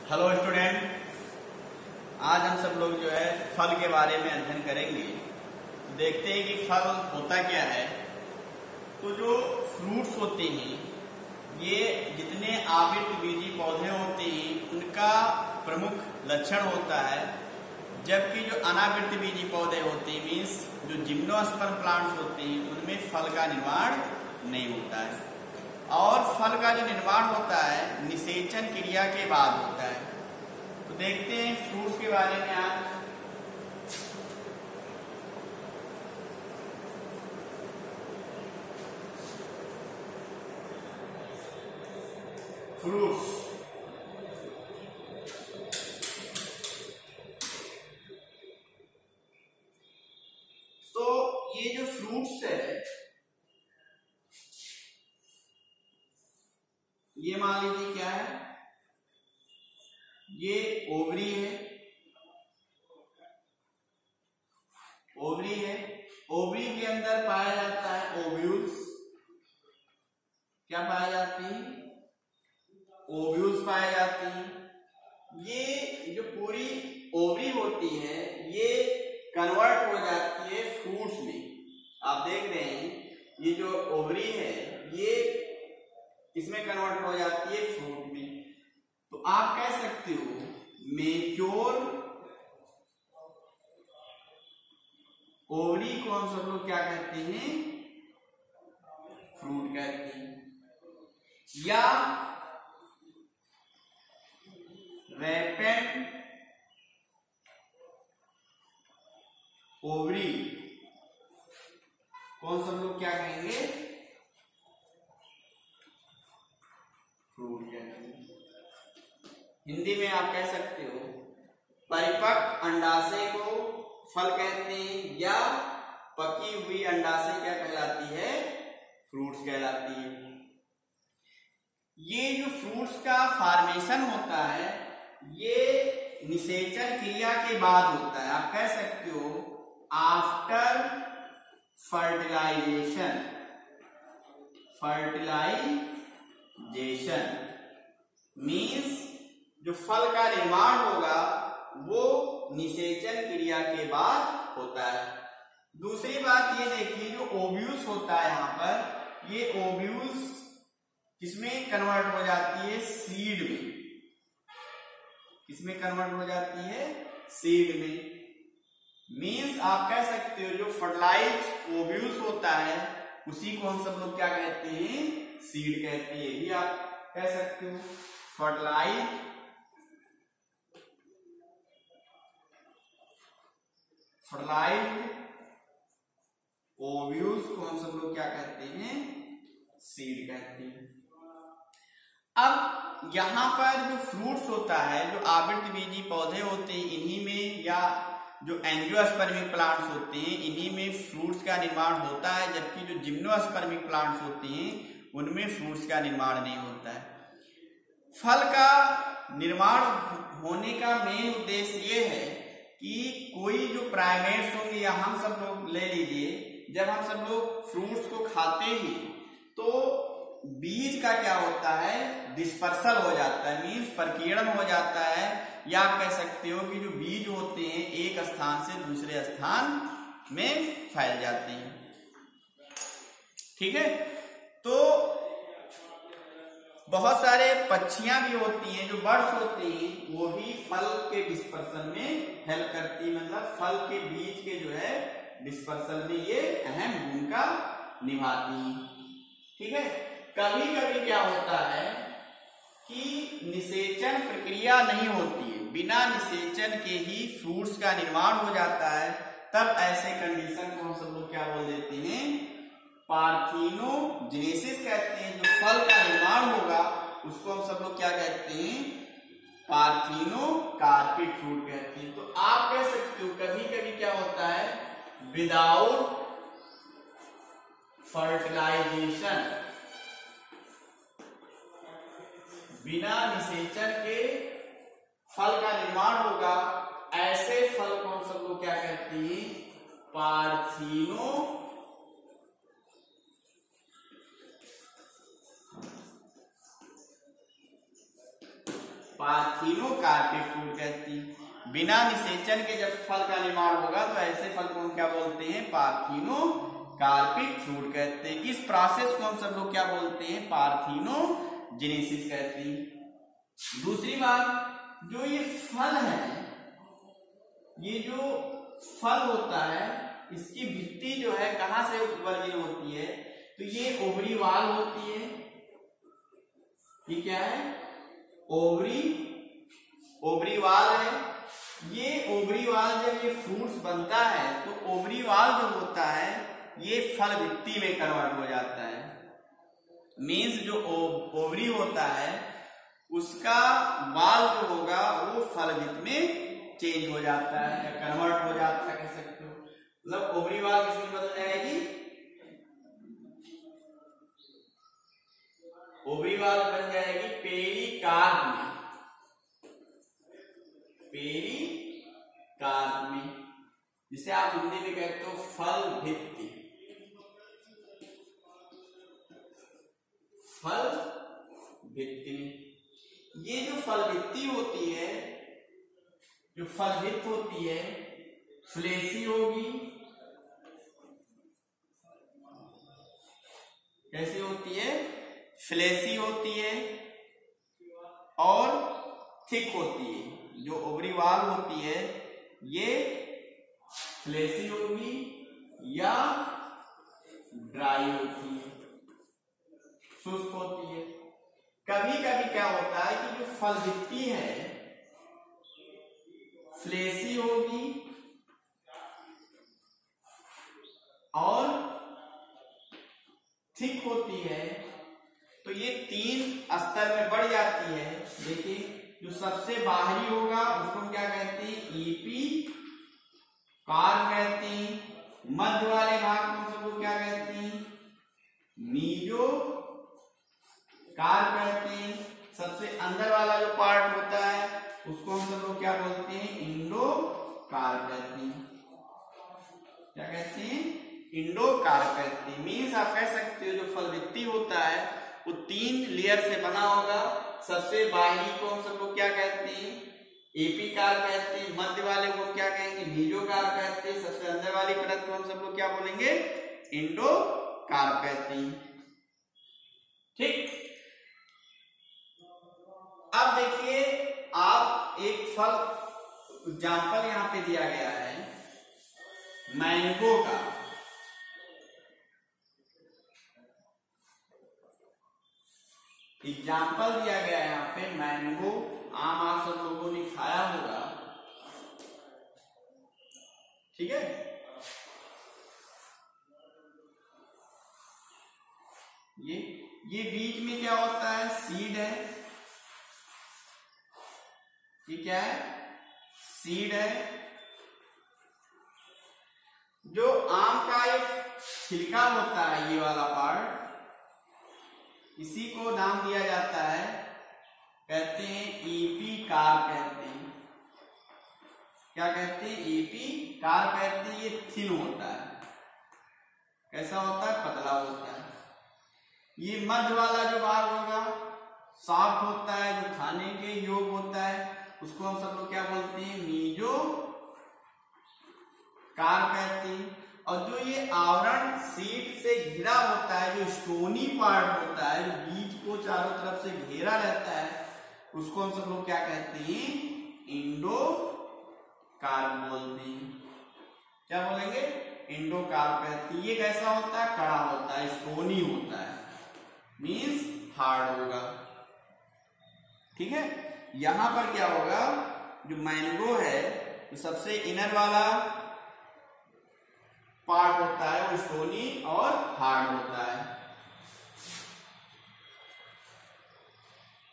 Hello student, आज हम सब लोग जो है फल के बारे में अध्ययन करेंगे। देखते हैं कि फल होता क्या है। तो जो फ्रूट्स होते हैं, ये जितने आवृतबीजी पौधे होते हैं उनका प्रमुख लक्षण होता है, जबकि जो अनावृतबीजी पौधे होते हैं मीन्स जो जिम्नोस्पर्म प्लांट्स होते हैं उनमें फल का निर्माण नहीं होता है। और फल का जो निर्माण होता है निषेचन क्रिया के बाद होता है। तो देखते हैं फ्रूट्स के बारे में आज। फ्रूट्स तो ये जो फ्रूट्स है ये मान लीजिए क्या है, ये ओवरी है। ओवरी के अंदर पाया जाता है ओव्यूल्स। क्या पाया जाती है? ओव्यूल्स पाए जाती हैं। ये जो पूरी ओवरी होती है ये कन्वर्ट हो जाती है फ्रूट्स में। आप देख रहे हैं ये जो ओवरी है ये इसमें कन्वर्ट हो जाती है फ्रूट में। तो आप कह सकते हो मेच्योर ओवरी को हम सब लोग क्या कहते हैं? फ्रूट कहते हैं। या रैपेंट ओवरी कौन सब लोग क्या कहेंगे? फ्रूट कहते हैं। हिंदी में आप कह सकते हो परिपक्व अंडाशय को फल कहते हैं, या पकी हुई अंडाशय क्या कहलाती है? फ्रूट्स कहलाती है। ये जो फ्रूट्स का फॉर्मेशन होता है ये निषेचन क्रिया के बाद होता है। आप कह सकते हो आफ्टर फर्टिलाइजेशन। मीन्स जो फल का निर्माण होगा वो निषेचन क्रिया के बाद होता है। दूसरी बात ये देखिए जो ओव्यूल्स होता है यहाँ पर, ये ओव्यूल्स किसमें कन्वर्ट हो जाती है? सीड में। किसमें कन्वर्ट हो जाती है? सीड में। मीन्स आप कह सकते हो जो फर्टिलाइज ओव्यूल्स होता है उसी को हम सब लोग क्या कहते हैं? सीड कहते हैं। ये आप कह सकते हो फर्टिलाइज ओव्यूल्स को हम सब लोग क्या कहते हैं? सीड कहते हैं। अब यहां पर जो फ्रूट्स होता है, जो आवृतबीजी पौधे होते हैं इन्हीं में, या जो एंजियोस्पर्मिक प्लांट्स होते हैं इन्हीं में फ्रूट्स का निर्माण होता है, जबकि जो जिम्नोस्पर्मिक प्लांट्स होते हैं उनमें फ्रूट्स का निर्माण नहीं होता है। फल का निर्माण होने का मेन उद्देश्य ये है कि कोई जो प्राइमेट्स होंगे, या हम सब लोग ले लीजिए जब हम सब लोग फ्रूट्स को खाते हैं तो बीज का क्या होता है? डिस्पर्सल हो जाता है, मीन्स प्रकीर्णन हो जाता है। या आप कह सकते हो कि जो बीज होते हैं एक स्थान से दूसरे स्थान में फैल जाते हैं। ठीक है। तो बहुत सारे पक्षियां भी होती हैं, जो बर्ड्स होती हैं वो भी फल के डिस्पर्सन में हेल्प करती है। मतलब फल के बीज के जो है डिस्पर्सन में ये अहम भूमिका निभाती हैं। ठीक है। कभी कभी क्या होता है कि निषेचन प्रक्रिया नहीं होती है, बिना निषेचन के ही फ्रूट्स का निर्माण हो जाता है। तब ऐसे कंडीशन को हम सब लोग क्या बोल देते हैं? पार्थिनोजेनेसिस कहते हैं। जो फल का निर्माण होगा उसको हम सब लोग क्या कहते हैं? पार्थिनोकार्पिक फ्रूट कहते हैं। तो आप कह सकते हो कभी कभी क्या होता है विदाउट फर्टिलाइजेशन, बिना निषेचन के फल का निर्माण होगा, ऐसे फल को हम सब लोग क्या कहते हैं? पार्थिनो पार्थिनोकार्पिक फ्रूट कहती हैं। बिना निषेचन के जब फल का निर्माण होगा तो ऐसे फल को हम क्या बोलते हैं? पार्थिनोकार्पिक फ्रूट कहते हैं। इस प्रोसेस को हम सब लोग क्या बोलते हैं? पार्थिनोजेनेसिस कहते हैं। दूसरी बात, जो ये फल है, ये जो फल होता है इसकी भित्ति जो है कहां से उत्पन्न होती है? तो ये ओवरी वाल होती है। ये क्या है? ओवरी वाल है। ये ओवरी वाल जब ये फ्रूट्स बनता है तो ओवरी वाल जो होता है ये फल भित्ति में कन्वर्ट हो जाता है। मीन्स जो ओवरी होता है उसका वाल जो होगा वो फल भित्ति में चेंज हो जाता है या कन्वर्ट हो जाता है, कह सकते हो। मतलब ओवरी वाल किसमें बदल जाएगी? ओवरी वाल बन जाएगी पेरिकार्प में। पेरिकार्प में, जिसे आप हिंदी में कहते हो फल भित्ति। फल भित्ति में ये जो फल भित्ति होती है, जो फल भित्ति होती है, फ्लेसी होगी। कैसी होती है? फ्लेसी होती है और थिक होती है। जो ओवरी वाल होती है ये फ्लेसी होगी या ड्राई होती है, शुष्क होती है। कभी कभी क्या होता है कि जो फल भित्ति है फ्लेसी होगी और थिक होती है, तो ये 3 स्तर में बढ़ जाती है। देखिए, जो सबसे बाहरी होगा उसको हम क्या कहते हैं? ईपी कार्प कहते हैं। मध्य वाले भाग को हम सबको क्या कहते हैं? मीजो कार्प कहते हैं। सबसे अंदर वाला जो पार्ट होता है उसको हम सब लोग क्या बोलते हैं? इंडो कार्प कहते हैं। क्या कहते हैं? इंडो कार्प कहते हैं। मीन्स आप कह सकते हो जो फल भित्ति होता है वो 3 लेयर से बना होगा। सबसे बाहरी को हम सब लोग क्या कहते हैं? एपी कार्प कहते हैं। मध्य वाले को क्या कहेंगे? मीजो कार्प कहते हैं। सबसे अंदर वाली परत को हम सब लोग क्या बोलेंगे? इंडो कार्प कहते हैं। ठीक। अब देखिए, आप एक फल एग्जाम्पल यहां पे दिया गया है मैंगो का। एग्जाम्पल दिया गया है यहाँ पे मैंगो। आम आप सब लोगों ने खाया होगा, ठीक है। ये बीच में क्या होता है? सीड है। ये क्या है? सीड है। जो आम का ये छिलका होता है, ये वाला पार्ट, इसी को नाम दिया जाता है, कहते हैं ईपी कार्प कहते हैं। क्या कहते हैं? ईपी कार्प कहते हैं। ये थिन होता है। कैसा होता है? पतला होता है। ये मध्य वाला जो भाग होगा सॉफ्ट होता है, जो खाने के योग्य होता है, उसको हम सब लोग क्या बोलते हैं? मीजो कार्प कहते हैं। और जो ये आवरण सीड से घिरा होता है, जो स्टोनी पार्ट होता है, जो बीज को चारों तरफ से घेरा रहता है, उसको हम सब लोग क्या कहते हैं? इंडो कार्प बोलते हैं। क्या बोलेंगे? इंडो कार्प कहते हैं। ये कैसा होता है? कड़ा होता है, स्टोनी होता है, मीन्स हार्ड होगा। ठीक है। यहां पर क्या होगा? जो मैंगो है, जो सबसे इनर वाला पार्ट होता है वो स्टोनी और हार्ड होता है।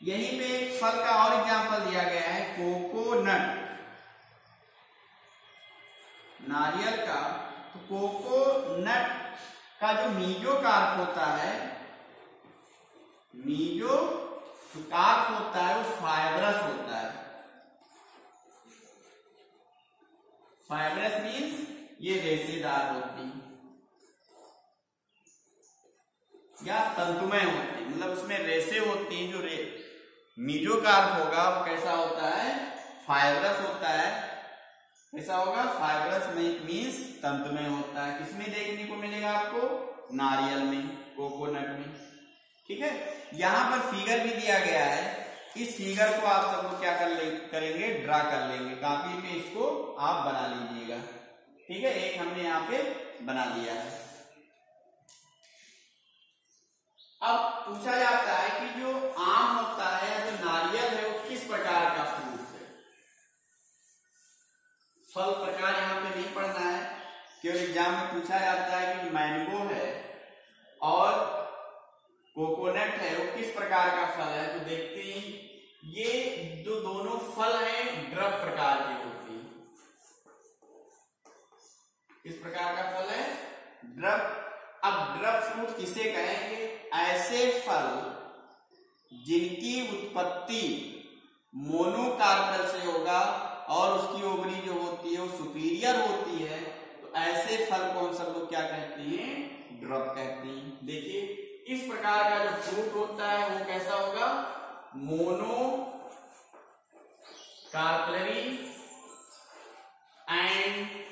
यहीं पे एक फल का और एग्जांपल दिया गया है, कोकोनट, नारियल का। तो कोकोनट का जो मीजो कार्प होता है, मीजो कार्प होता है, वो फाइब्रस होता है। फाइब्रस मीन्स ये रेशेदार होती या तंतुमय होती, मतलब उसमें रेशे होती हैं जो मीजोकार्प होगा वो कैसा होता है, फाइब्रस होता है। कैसा होगा, फाइब्रस मीन्स तंतुमय होता है। किसमें देखने को मिलेगा आपको, नारियल में, कोकोनट में। ठीक है, यहाँ पर फिगर भी दिया गया है। इस फिगर को आप सब लोग क्या करेंगे, ड्रा कर लेंगे कॉपी पे, इसको आप बना लीजिएगा। ठीक है, एक हमने यहाँ पे बना दिया है। अब पूछा जाता है कि जो आम होता है या जो नारियल है वो किस प्रकार का फ्रूट है। फल प्रकार यहाँ पे नहीं पढ़ना है, केवल एग्जाम में पूछा जाता है कि मैंगो है और कोकोनट है वो किस प्रकार का फल है। तो देखते हैं, ये जो दोनों फल हैं ड्रप प्रकार के होते हैं। किस प्रकार का फल है, ड्रप। अब ड्रप फ्रूट किसे कहेंगे, ऐसे फल जिनकी उत्पत्ति मोनोकार्पल से होगा और उसकी ओवरी जो होती है वो सुपीरियर होती है। तो ऐसे फल को हम सब लोग क्या कहते हैं, ड्रप कहते हैं। देखिए, इस प्रकार का जो फ्रूट होता है वो कैसा होगा, mono carpellary and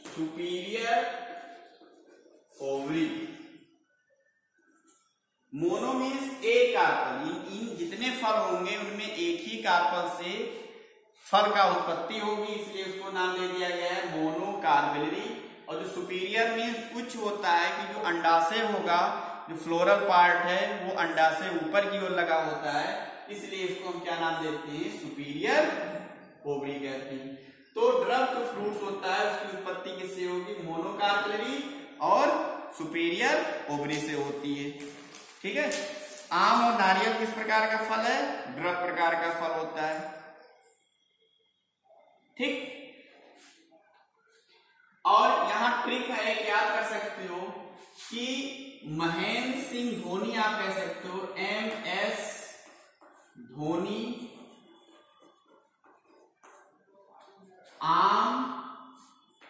superior ovary. Mono means एक कार्पल, इन जितने फल होंगे उनमें एक ही कार्पल से फल का उत्पत्ति होगी, इसलिए उसको नाम दे दिया गया है मोनो कार्पेलरी। और जो सुपीरियर मीन्स उच्च होता है कि जो अंडाशय होगा, जो फ्लोरल पार्ट है वो अंडाशय ऊपर की ओर लगा होता है, इसलिए इसको हम क्या नाम देते हैं, सुपीरियर ओवरी कहते हैं। तो ड्रप जो फ्रूट्स होता है उसकी उत्पत्ति किससे होगी, मोनोकार्पेलरी और सुपीरियर ओवरी से होती है। ठीक है, आम और नारियल किस प्रकार का फल है, ड्रप प्रकार का फल होता है। ठीक, और यहां ट्रिक है, याद कर सकते हो कि महेंद्र सिंह धोनी आप कह सकते हो, MS धोनी आम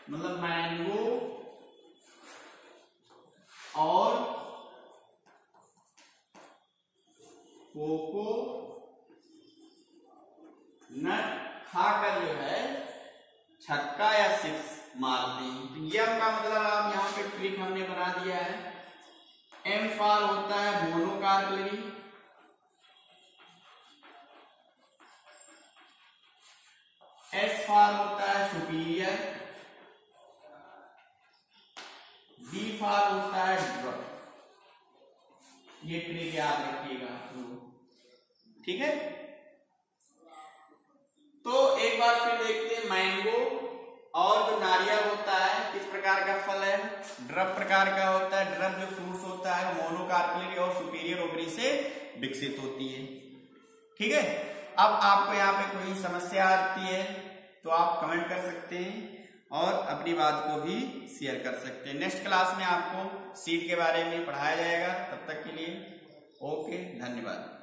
मतलब मैंगो और कोको नट खाकर जो है छक्का या सिक्स मारते हैं। तो ये आपका मतलब आप यहाँ पे ट्रिक हमने बना दिया है। M फॉर होता है मोनोकार्पेलरी, S फॉर होता है सुपीरियर, D फॉर होता है ड्रप। ये ट्रिक याद रखिएगा। ठीक है, तो एक बार फिर देखते हैं, मैंगो और जो नारियल होता है किस प्रकार का फल है, ड्रप प्रकार का होता है। ड्रप जो फ्रूट्स होता है मोनोकार्पेलरी और सुपीरियर ओवरी से विकसित होती है। ठीक है, अब आपको यहाँ पे कोई समस्या आती है तो आप कमेंट कर सकते हैं और अपनी बात को भी शेयर कर सकते हैं। नेक्स्ट क्लास में आपको सीड के बारे में पढ़ाया जाएगा। तब तक के लिए ओके, धन्यवाद।